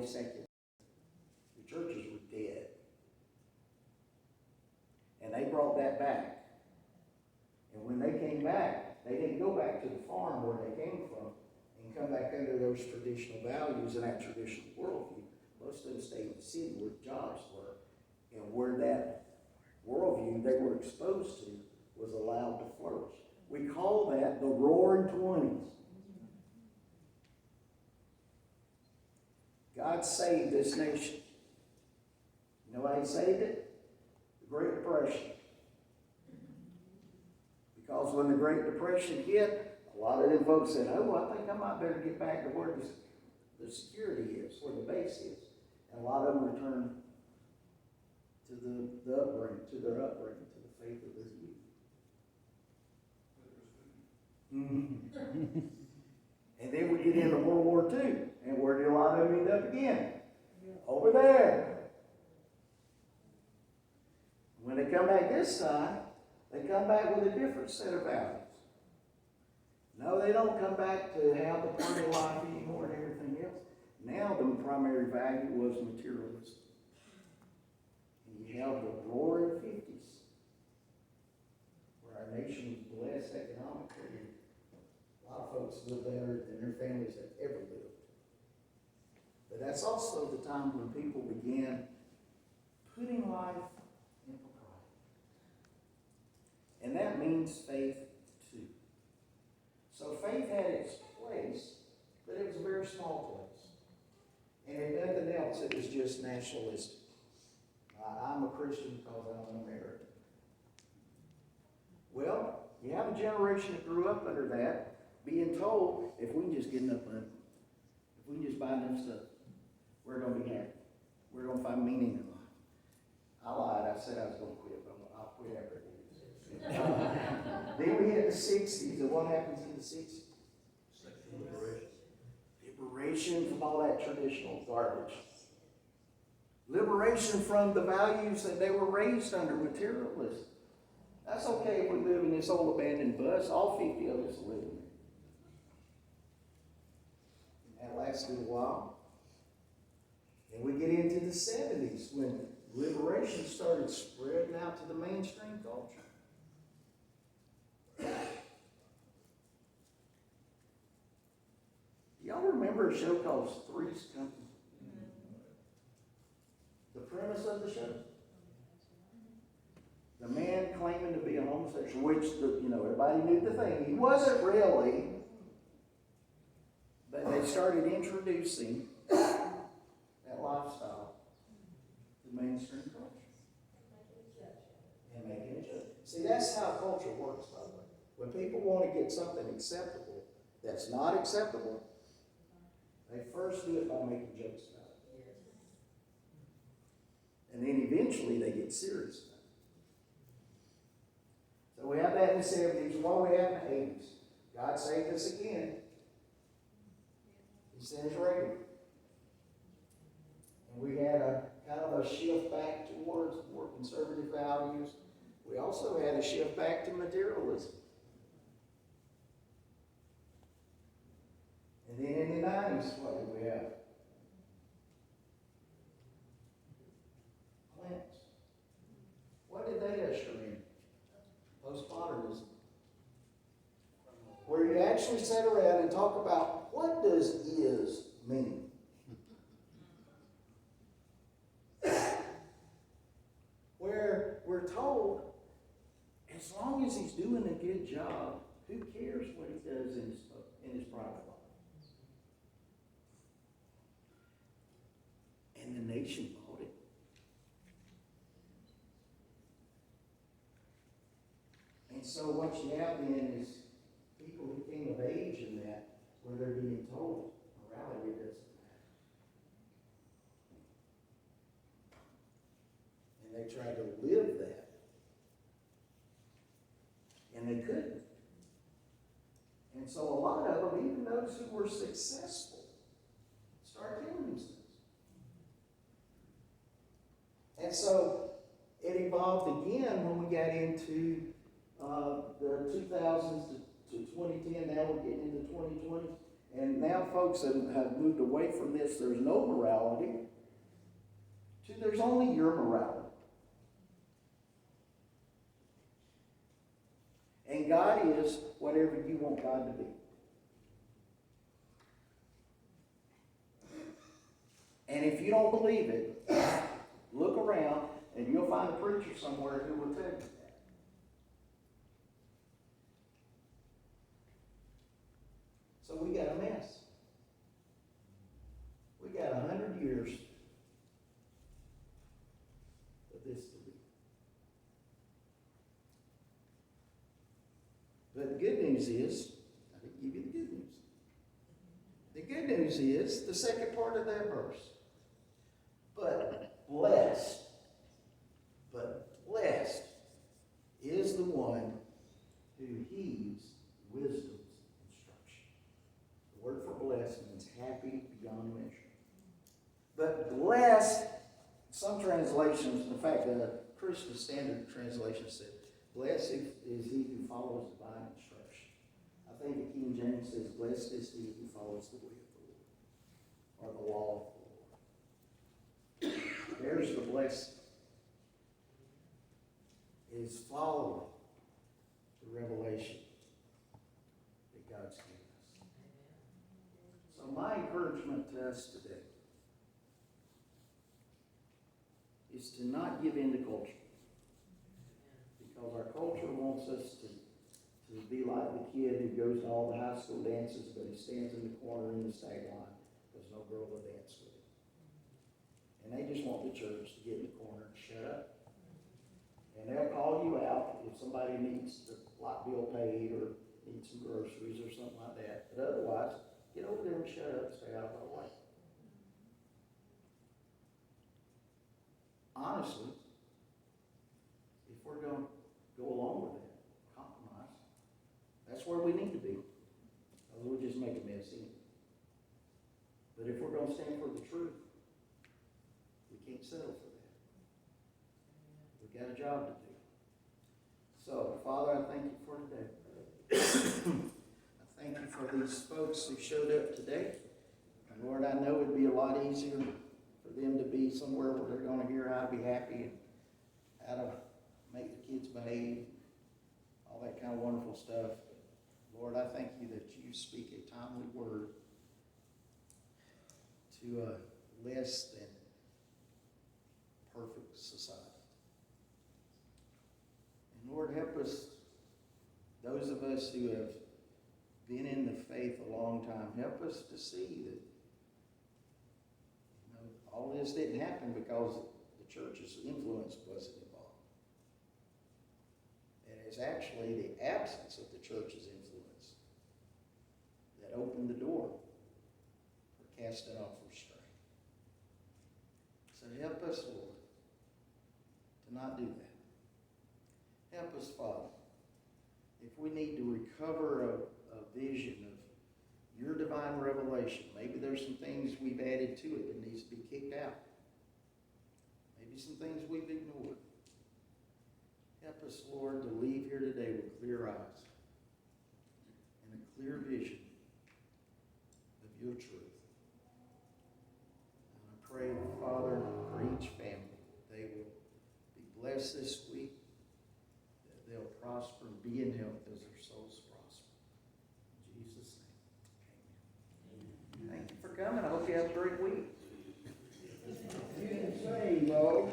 already secular. The churches were dead. And they brought that back. And when they came back, they didn't go back to the farm where they came from and come back under those traditional values and that traditional worldview. Most of them stayed in the city where the jobs were. And where that worldview they were exposed to was allowed to flourish. We call that the Roaring '20s. God saved this nation. You know how he saved it? The Great Depression. Because when the Great Depression hit, a lot of them folks said, oh, I think I might better get back to where the security is, where the base is. And a lot of them returned to the upbringing, to their upbringing, to the faith of their youth. Mm-hmm. And then we get into World War II. And where did a lot of them end up again? Over there. When they come back this time, they come back with a different set of values. No, they don't come back to have the party life anymore and everything else. Now the primary value was materialism. And you have the roaring 50s, where our nation was blessed economically. A lot of folks lived better than their families have ever lived. But that's also the time when people began putting life in propriety. And that means faith too. So faith had its place, but it was a very small place. And if nothing else, it was just nationalistic. I'm a Christian because I'm an American. Well, you have a generation that grew up under that, being told, if we can just get enough money, if we can just buy enough stuff, we're going to be happy. We're going to find meaning in life. I lied. I said I was going to quit, but I'll quit after this. Then we hit the 60s, and what happens in the 60s? Liberation. Liberation from all that traditional garbage. Liberation from the values that they were raised under, materialism. That's okay if we live in this old abandoned bus. All 50 of us live in it. And that lasted a while. And we get into the 70s when liberation started spreading out to the mainstream culture. Y'all remember a show called Three's Company? The premise of the show? The man claiming to be a homosexual, which everybody knew the thing. He wasn't really, but they started introducing that lifestyle to mainstream culture and making it judge. See, that's how culture works, by the way. When people want to get something acceptable that's not acceptable, they first do it by making jokes about it. And then eventually they get serious about it. So we have that in the 70s. What we have in the 80s? God saved us again. He sent his raven. And we had a kind of a shift back towards more conservative values. We also had a shift back to materialism. And then in the 90s, what did we have? Plants. What did they usher in? Postmodernism. Where you actually sit around and talk about what does is mean? Where we're told, as long as he's doing a good job, who cares what he does in his private life? And the nation bought it. And so what you have then is people who came of age in that, where they're being told morality doesn't matter. And they tried to live that. And they couldn't. And so a lot of them, even those who were successful, started killing themselves. And so it evolved again when we got into the 2000s to 2010. Now we're getting into 2020. And now folks have moved away from this, there's no morality, to there's only your morality. And God is whatever you want God to be. And if you don't believe it, look around and you'll find a preacher somewhere who will tell you that. So we got a mess. We got 100 years of this to be. But the good news is, I didn't give you the good news. The good news is the second part of that verse. But blessed is the one who heeds wisdom's instruction. The word for blessed means happy beyond measure. But blessed, some translations, in fact, the Christian Standard Translation said, blessed is he who follows divine instruction. I think the King James says, blessed is he who follows the way of the Lord, or the law of the Lord. There's the blessing. Is following the revelation that God's given us. So my encouragement to us today is to not give in to culture. Because our culture wants us to be like the kid who goes to all the high school dances, but he stands in the corner in the stag line because no girl will dance with him. And they just want the church to get in the corner and shut up. And they'll call you out if somebody needs the light bill paid or needs some groceries or something like that. But otherwise, get over there and shut up and stay out of our way. Honestly, if we're going to go along with that, compromise, that's where we need to be. Or we'll just make a mess in it. But if we're going to stand for the truth, we can't settle for that. We've got a job to do. So, Father, I thank you for today. I thank you for these folks who showed up today. And Lord, I know it'd be a lot easier for them to be somewhere where they're going to hear how to be happy and how to make the kids behave, all that kind of wonderful stuff. But Lord, I thank you that you speak a timely word to a less than perfect society. And Lord, help us, those of us who have been in the faith a long time, help us to see that all this didn't happen because the church's influence wasn't involved. And it's actually the absence of the church's influence that opened the door for casting off restraint. So help us, Lord, to not do that. Help us, Father, if we need to recover a vision of your divine revelation. Maybe there's some things we've added to it that needs to be kicked out. Maybe some things we've ignored. Help us, Lord, to leave here today with clear eyes and a clear vision of your truth. And I pray, Father, for each family, they will be blessed this week, that they'll prosper and be in health as their souls prosper. In Jesus' name. Thank you for coming. I hope you have a great week. You didn't say, though.